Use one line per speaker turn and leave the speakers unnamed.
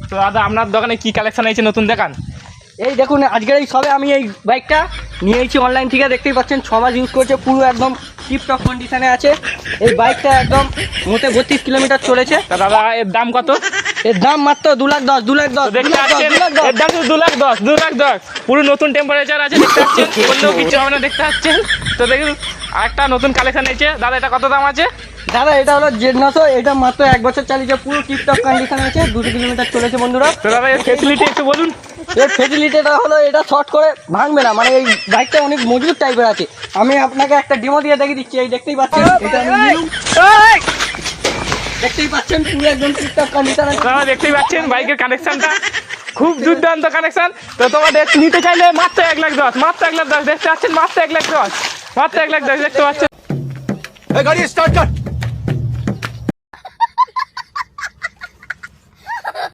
তো দাদা আপনার দোকানে কি কালেকশন আছে নতুন দেখান।
এই দেখুন আজকের এই সবে আমি এই বাইকটা নিয়েছি অনলাইন থেকে, দেখতেই পাচ্ছেন 6 মাস ইউজ করছে, পুরো একদম টিপটপ কন্ডিশনে আছে। এই বাইকটা একদম মোটে 32 কিলোমিটার চলেছে।
তা দাদা এর দাম কত?
এর দাম মাত্র 2,10,000 2,10,000
দেখতে পাচ্ছেন এর দাম 2,10,000 পুরো নতুন টেম্পারেচার আছে, দেখতে পাচ্ছেন অন্য কিছু হবে না, দেখতে পাচ্ছেন। তো দেখুন আরেকটা নতুন কালেকশন আছে দাদা, এটা কত দাম আছে?
দাদা এটা হলো Z900, এটা মাত্র 1 বছর চালিয়েছে, পুরো টিপটপ কন্ডিশন আছে, 200 কিলোমিটার চলেছে বন্ধুরা।
তো দাদা এর ফেসিলিটি একটু বলুন।
এর ফেসিলিটিটা হলো এটা শর্ট করে ভাঙবে না, মানে এই বাইকটা অনেক মজবুত টাইপের আছে। আমি আপনাকে একটা ডেমো দিয়ে দেখিয়ে দিচ্ছি, এই দেখতেই পাচ্ছেন, এটা আমি নিলাম। দেখতেই পাচ্ছেন পুরো একদম টিপটপ কন্ডিশন আছে।
দাদা দেখতেই পাচ্ছেন বাইকের কানেকশনটা খুব দুর্দান্ত কানেকশন। তো তোমার নিতে চাইলে মাত্র 1,10,000, মাত্র 1,10,000, দেখতে পাচ্ছেন মাত্র 1,10,000, মাত্র 1,10,000 দেখতে পাচ্ছেন।
গাড়ি স্টার্ট কর।